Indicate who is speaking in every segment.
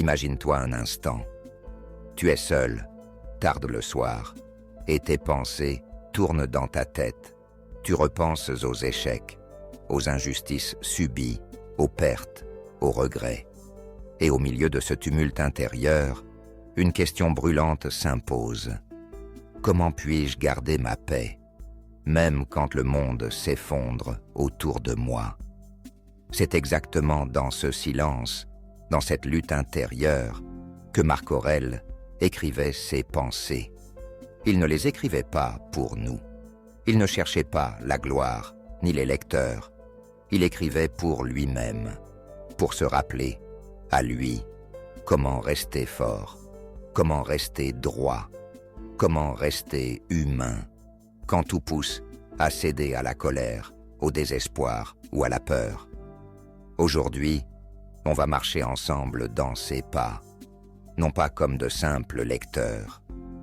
Speaker 1: Imagine-toi un instant. Tu es seul, tarde le soir, et tes pensées tournent dans ta tête. Tu repenses aux échecs, aux injustices subies, aux pertes, aux regrets. Et au milieu de ce tumulte intérieur, une question brûlante s'impose. Comment puis-je garder ma paix, même quand le monde s'effondre autour de moi? C'est exactement dans ce silence, dans cette lutte intérieure, que Marc Aurèle écrivait ses pensées. Il ne les écrivait pas pour nous. Il ne cherchait pas la gloire, ni les lecteurs. Il écrivait pour lui-même, pour se rappeler, à lui, comment rester fort, comment rester droit, comment rester humain, quand tout pousse à céder à la colère, au désespoir ou à la peur. Aujourd'hui, on va marcher ensemble dans ses pas, non pas comme de simples lecteurs,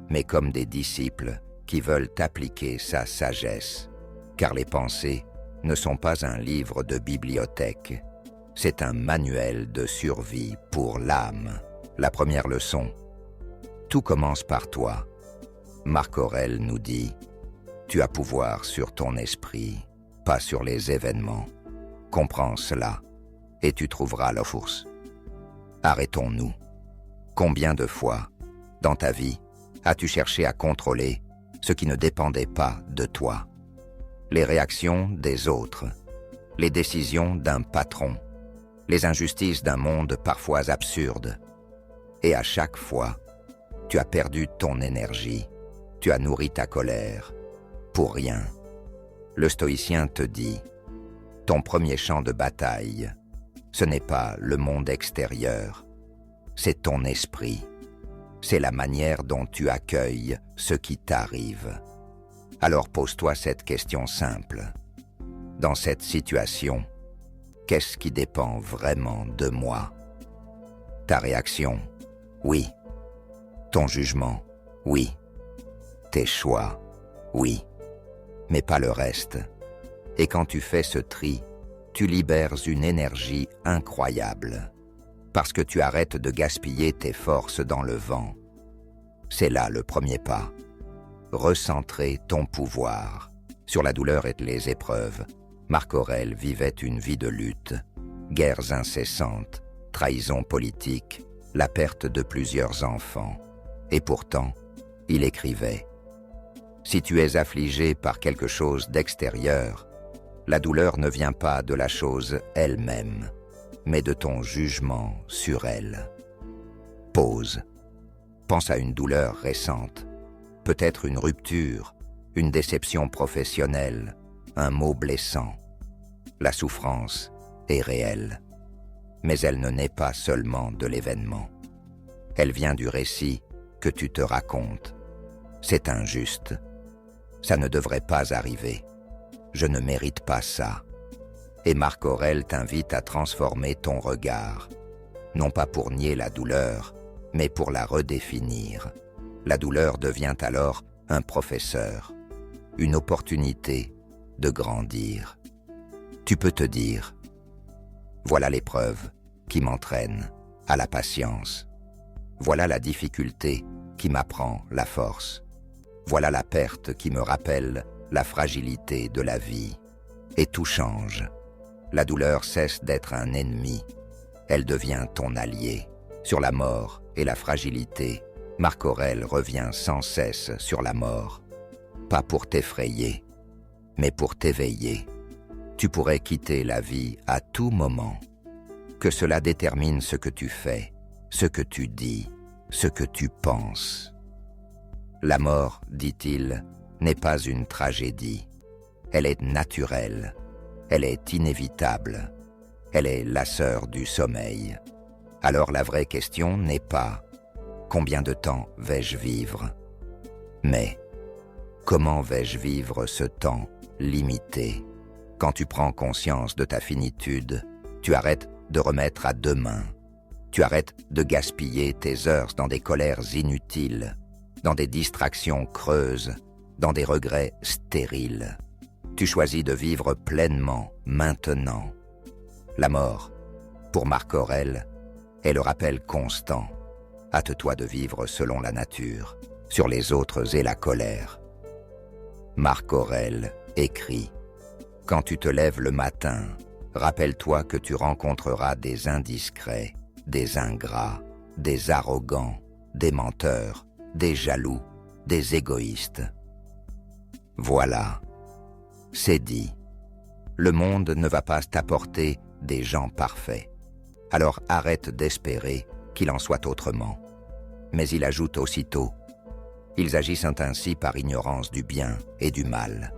Speaker 1: mais comme des disciples qui veulent appliquer sa sagesse, car les pensées ne sont pas un livre de bibliothèque, c'est un manuel de survie pour l'âme. La première leçon, tout commence par toi. Marc Aurèle nous dit, tu as pouvoir sur ton esprit, pas sur les événements. Comprends cela, et tu trouveras la force. Arrêtons-nous. Combien de fois, dans ta vie, as-tu cherché à contrôler ce qui ne dépendait pas de toi? Les réactions des autres, les décisions d'un patron, les injustices d'un monde parfois absurde. Et à chaque fois, tu as perdu ton énergie, tu as nourri ta colère, pour rien. Le stoïcien te dit, ton premier champ de bataille, ce n'est pas le monde extérieur, c'est ton esprit. C'est la manière dont tu accueilles ce qui t'arrive. Alors pose-toi cette question simple. Dans cette situation, qu'est-ce qui dépend vraiment de moi? Ta réaction, oui. Ton jugement, oui. Tes choix, oui. Mais pas le reste. Et quand tu fais ce tri, tu libères une énergie incroyable. Parce que tu arrêtes de gaspiller tes forces dans le vent. C'est là le premier pas. Recentrer ton pouvoir. Sur la douleur et les épreuves, Marc Aurèle vivait une vie de lutte, guerres incessantes, trahison politique, la perte de plusieurs enfants. Et pourtant, il écrivait « Si tu es affligé par quelque chose d'extérieur, la douleur ne vient pas de la chose elle-même, mais de ton jugement sur elle. » Pause. Pense à une douleur récente, peut-être une rupture, une déception professionnelle, un mot blessant. La souffrance est réelle, mais elle ne naît pas seulement de l'événement. Elle vient du récit que tu te racontes. C'est injuste. Ça ne devrait pas arriver. Je ne mérite pas ça. Et Marc Aurèle t'invite à transformer ton regard, non pas pour nier la douleur, mais pour la redéfinir. La douleur devient alors un professeur, une opportunité de grandir. Tu peux te dire, voilà l'épreuve qui m'entraîne à la patience. Voilà la difficulté qui m'apprend la force. Voilà la perte qui me rappelle la fragilité de la vie. Et tout change. La douleur cesse d'être un ennemi. Elle devient ton allié. Sur la mort et la fragilité, Marc Aurèle revient sans cesse sur la mort. Pas pour t'effrayer, mais pour t'éveiller. Tu pourrais quitter la vie à tout moment. Que cela détermine ce que tu fais, ce que tu dis, ce que tu penses. La mort, dit-il, n'est pas une tragédie. Elle est naturelle. Elle est inévitable. Elle est la sœur du sommeil. Alors la vraie question n'est pas « Combien de temps vais-je vivre ?» mais « Comment vais-je vivre ce temps limité ?» Quand tu prends conscience de ta finitude, tu arrêtes de remettre à demain. Tu arrêtes de gaspiller tes heures dans des colères inutiles, dans des distractions creuses, dans des regrets stériles. Tu choisis de vivre pleinement, maintenant. La mort, pour Marc Aurèle, est le rappel constant. Hâte-toi de vivre selon la nature, sur les autres et la colère. Marc Aurèle écrit « Quand tu te lèves le matin, rappelle-toi que tu rencontreras des indiscrets, des ingrats, des arrogants, des menteurs, des jaloux, des égoïstes. » Voilà, c'est dit. Le monde ne va pas t'apporter des gens parfaits. Alors arrête d'espérer qu'il en soit autrement. Mais il ajoute aussitôt « Ils agissent ainsi par ignorance du bien et du mal.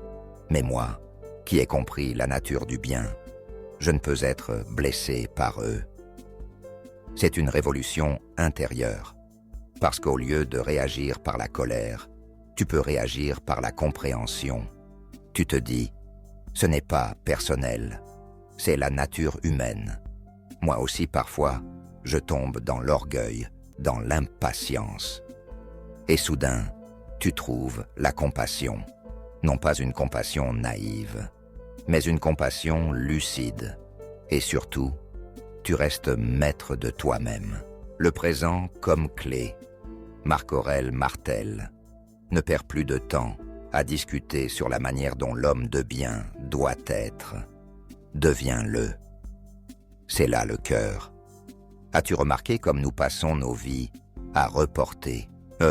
Speaker 1: Mais moi, qui ai compris la nature du bien, je ne peux être blessé par eux. » C'est une révolution intérieure, parce qu'au lieu de réagir par la colère, tu peux réagir par la compréhension. Tu te dis « Ce n'est pas personnel, c'est la nature humaine. » Moi aussi, parfois, je tombe dans l'orgueil, dans l'impatience. Et soudain, tu trouves la compassion. Non pas une compassion naïve, mais une compassion lucide. Et surtout, tu restes maître de toi-même. Le présent comme clé. Marc Aurèle martèle. Ne perds plus de temps à discuter sur la manière dont l'homme de bien doit être. Deviens-le. C'est là le cœur. As-tu remarqué comme nous passons nos vies à reporter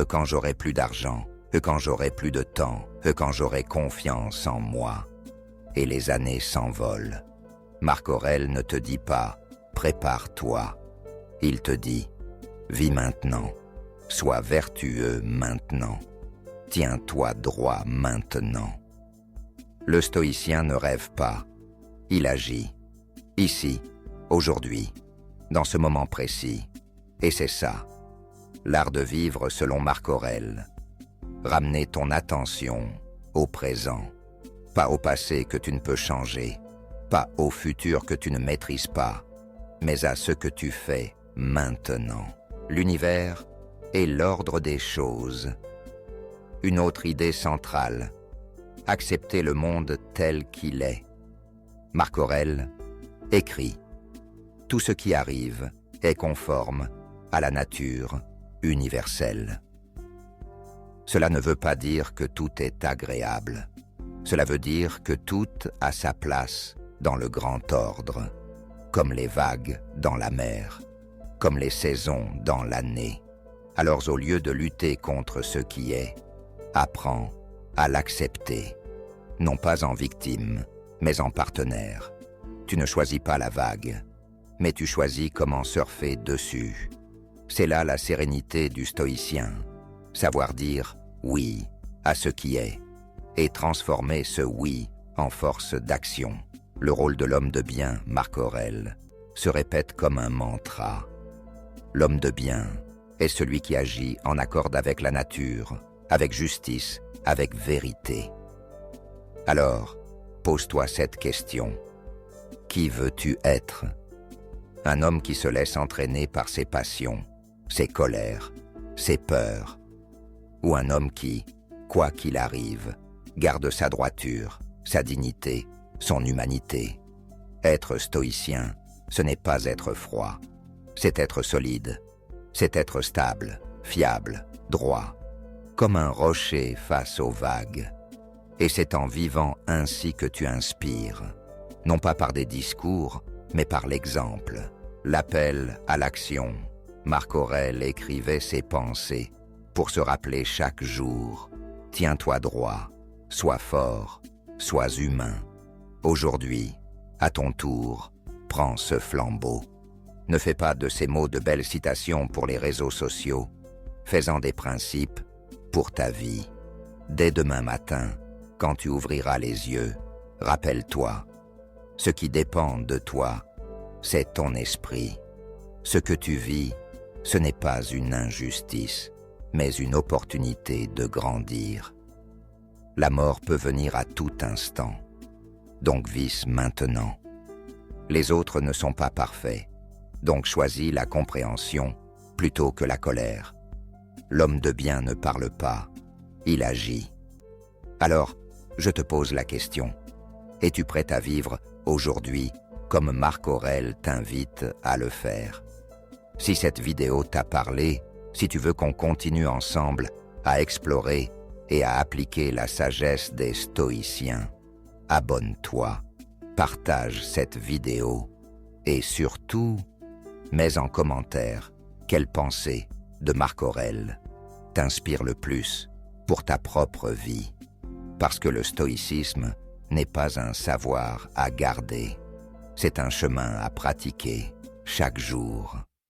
Speaker 1: quand j'aurai plus d'argent, quand j'aurai plus de temps, quand j'aurai confiance en moi. Et les années s'envolent. Marc Aurèle ne te dit pas « prépare-toi ». Il te dit « vis maintenant, sois vertueux maintenant, tiens-toi droit maintenant ». Le stoïcien ne rêve pas, il agit, ici, aujourd'hui, dans ce moment précis. Et c'est ça, l'art de vivre selon Marc Aurèle. Ramener ton attention au présent, pas au passé que tu ne peux changer, pas au futur que tu ne maîtrises pas, mais à ce que tu fais maintenant. L'univers est l'ordre des choses. Une autre idée centrale, accepter le monde tel qu'il est. Marc Aurèle écrit « Tout ce qui arrive est conforme à la nature universelle. » Cela ne veut pas dire que tout est agréable. Cela veut dire que tout a sa place dans le grand ordre, comme les vagues dans la mer, comme les saisons dans l'année. Alors au lieu de lutter contre ce qui est, apprends à l'accepter, non pas en victime, mais en partenaire. Tu ne choisis pas la vague, mais tu choisis comment surfer dessus. C'est là la sérénité du stoïcien, savoir dire oui à ce qui est, et transformer ce oui en force d'action. Le rôle de l'homme de bien, Marc Aurèle, se répète comme un mantra. L'homme de bien est celui qui agit en accord avec la nature, avec justice, avec vérité. Alors, pose-toi cette question. Qui veux-tu être? Un homme qui se laisse entraîner par ses passions, ses colères, ses peurs, ou un homme qui, quoi qu'il arrive, garde sa droiture, sa dignité, son humanité. Être stoïcien, ce n'est pas être froid, c'est être solide, c'est être stable, fiable, droit, comme un rocher face aux vagues. Et c'est en vivant ainsi que tu inspires, non pas par des discours, mais par l'exemple. L'appel à l'action. Marc Aurèle écrivait ses pensées pour se rappeler chaque jour. Tiens-toi droit, sois fort, sois humain. Aujourd'hui, à ton tour, prends ce flambeau. Ne fais pas de ces mots de belles citations pour les réseaux sociaux. Fais-en des principes pour ta vie. Dès demain matin, quand tu ouvriras les yeux, rappelle-toi, ce qui dépend de toi, c'est ton esprit. Ce que tu vis, ce n'est pas une injustice, mais une opportunité de grandir. La mort peut venir à tout instant, donc vis maintenant. Les autres ne sont pas parfaits, donc choisis la compréhension plutôt que la colère. L'homme de bien ne parle pas, il agit. Alors, je te pose la question, es-tu prêt à vivre aujourd'hui comme Marc Aurèle t'invite à le faire? Si cette vidéo t'a parlé, si tu veux qu'on continue ensemble à explorer et à appliquer la sagesse des stoïciens, abonne-toi, partage cette vidéo et surtout, mets en commentaire quelle pensée de Marc Aurèle t'inspire le plus pour ta propre vie. Parce que le stoïcisme n'est pas un savoir à garder, c'est un chemin à pratiquer chaque jour.